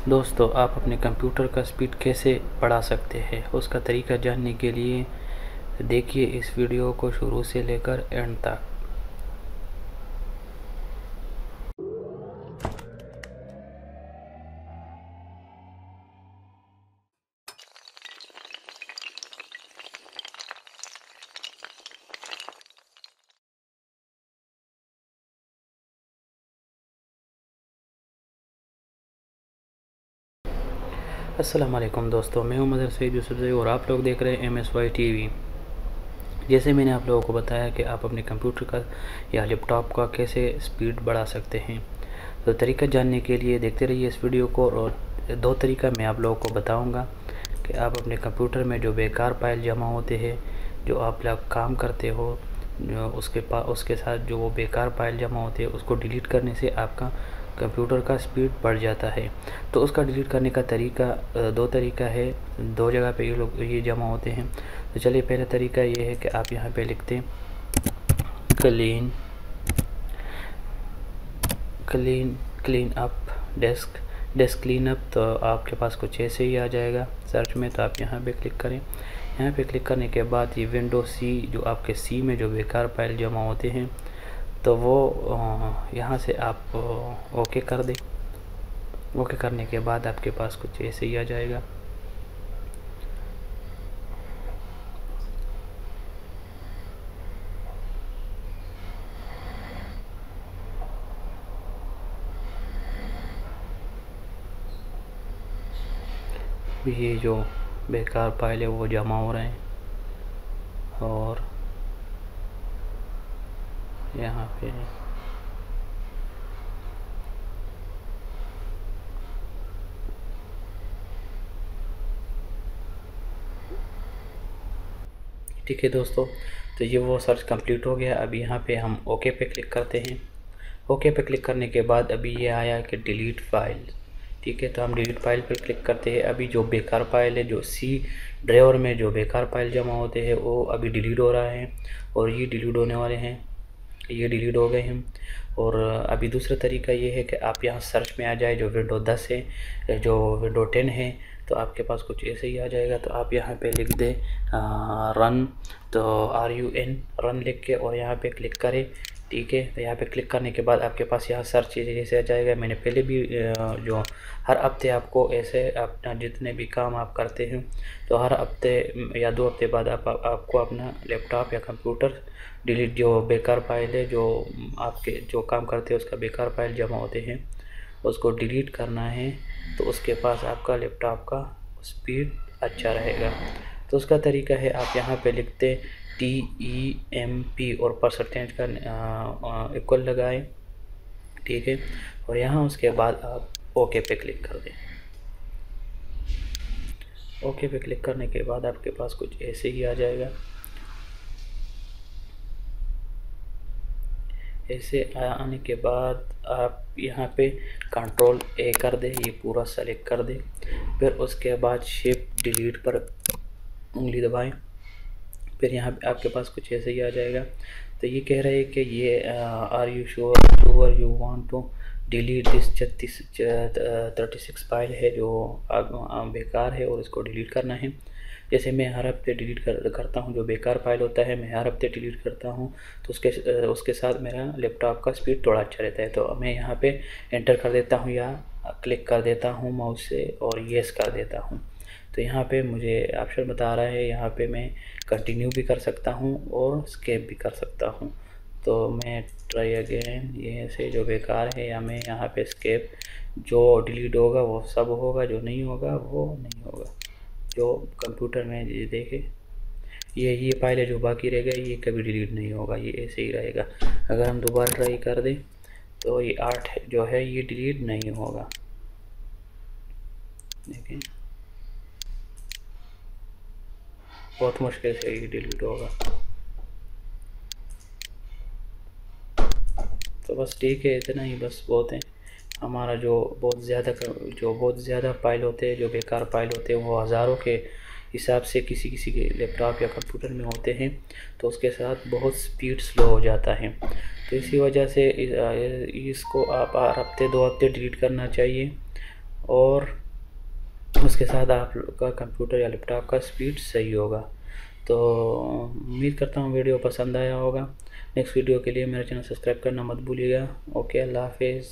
दोस्तों, आप अपने कंप्यूटर का स्पीड कैसे बढ़ा सकते हैं, उसका तरीका जानने के लिए देखिए इस वीडियो को शुरू से लेकर एंड तक। अस्सलाम वालेकुम दोस्तों, मैं हूं मदर सईद यूसुफजई और आप लोग देख रहे हैं MSY TV। जैसे मैंने आप लोगों को बताया कि आप अपने कंप्यूटर का या लैपटॉप का कैसे स्पीड बढ़ा सकते हैं, तो तरीका जानने के लिए देखते रहिए इस वीडियो को। और दो तरीका मैं आप लोगों को बताऊंगा कि आप अपने कंप्यूटर में जो बेकार फाइल जमा होते हैं, जो आप लोग काम करते हो, उसके साथ जो वो बेकार फाइल जमा होते हैं, उसको डिलीट करने से आपका कंप्यूटर का स्पीड बढ़ जाता है। तो उसका डिलीट करने का तरीका दो तरीका है, दो जगह पे ये जमा होते हैं। तो चलिए, पहला तरीका ये है कि आप यहाँ पे लिखते हैं clean clean clean up desk clean up. तो आपके पास कुछ ऐसे ही आ जाएगा सर्च में। तो आप यहाँ पे क्लिक करें। यहाँ पे क्लिक करने के बाद ये विंडो सी, जो आपके सी में जो बेकार फाइल जमा होते हैं, तो वो यहाँ से आप ओके कर दें। ओके करने के बाद आपके पास कुछ ऐसे ही आ जाएगा। ये जो बेकार फाइल है वो जमा हो रहे हैं और यहाँ पे ठीक है दोस्तों। तो ये वो सर्च कंप्लीट हो गया। अभी यहाँ पे हम ओके पे क्लिक करते हैं। ओके पे क्लिक करने के बाद अभी ये आया कि डिलीट फाइल। ठीक है, तो हम डिलीट फाइल पर क्लिक करते हैं। अभी जो बेकार फाइल है, जो सी ड्राइवर में जो बेकार फाइल जमा होते हैं, वो अभी डिलीट हो रहा है और ये डिलीट होने वाले हैं। ये डिलीट हो गए हैं। और अभी दूसरा तरीका ये है कि आप यहाँ सर्च में आ जाए, जो विंडो 10 है, जो विंडो 10 है, तो आपके पास कुछ ऐसे ही आ जाएगा। तो आप यहाँ पे लिख दें रन, तो RUN रन लिख के और यहाँ पे क्लिक करें। ठीक है, तो यहाँ पे क्लिक करने के बाद आपके पास यहाँ सर्च जैसे आ जाएगा। मैंने पहले भी जो हर हफ्ते आपको ऐसे अपना जितने भी काम आप करते हैं, तो हर हफ्ते या 2 हफ्ते बाद आपको अपना लैपटॉप या कंप्यूटर डिलीट, जो बेकार फाइल है, जो आपके जो काम करते हैं उसका बेकार फाइल जमा होते हैं, उसको डिलीट करना है। तो उसके पास आपका लैपटॉप का स्पीड अच्छा रहेगा। तो उसका तरीका है, आप यहाँ पे लिखते TEMP और परसेंटेज का इक्वल लगाएं। ठीक है, और यहाँ उसके बाद आप ओके पे क्लिक कर दें। ओके पे क्लिक करने के बाद आपके पास कुछ ऐसे ही आ जाएगा। ऐसे आने के बाद आप यहाँ पे Ctrl+A कर दें, ये पूरा सेलेक्ट कर दें। फिर उसके बाद शिफ्ट डिलीट पर उंगली दबाएं। फिर यहाँ पे आपके पास कुछ ऐसे ही आ जाएगा। तो ये कह रहे हैं कि ये are you sure you want to delete this 36 file है जो बेकार है और इसको डिलीट करना है। जैसे मैं हर हफ्ते डिलीट करता हूँ, जो बेकार फाइल होता है मैं हर हफ्ते डिलीट करता हूँ, तो उसके साथ मेरा लैपटॉप का स्पीड थोड़ा अच्छा रहता है। तो मैं यहाँ पे एंटर कर देता हूँ या क्लिक कर देता हूँ माउस से और येस कर देता हूँ। तो यहाँ पे मुझे ऑप्शन बता रहा है, यहाँ पे मैं कंटिन्यू भी कर सकता हूँ और स्केप भी कर सकता हूँ। तो मैं ट्राई अगेन, ये से जो बेकार है, या मैं यहाँ पे स्केप, जो डिलीट होगा वो सब होगा, जो नहीं होगा वो नहीं होगा। जो कंप्यूटर में ये देखे, ये फाइल है जो बाकी रहेगा, ये कभी डिलीट नहीं होगा, ये ऐसे ही रहेगा। अगर हम दोबारा ट्राई कर दें तो ये 8 जो है ये डिलीट नहीं होगा। देखें, बहुत मुश्किल से ये डिलीट होगा। तो बस ठीक है, इतना ही बस बहुत है। हमारा जो बहुत ज़्यादा फाइल होते हैं, जो बेकार फाइल होते हैं, वो हज़ारों के हिसाब से किसी किसी के लैपटॉप या कंप्यूटर में होते हैं, तो उसके साथ बहुत स्पीड स्लो हो जाता है। तो इसी वजह से इसको आप हर हफ्ते 2 हफ्ते डिलीट करना चाहिए। और उसके साथ आपका कंप्यूटर या लैपटॉप का स्पीड सही होगा। तो उम्मीद करता हूँ वीडियो पसंद आया होगा। नेक्स्ट वीडियो के लिए मेरा चैनल सब्सक्राइब करना मत भूलिएगा। ओके, अल्लाह हाफिज़।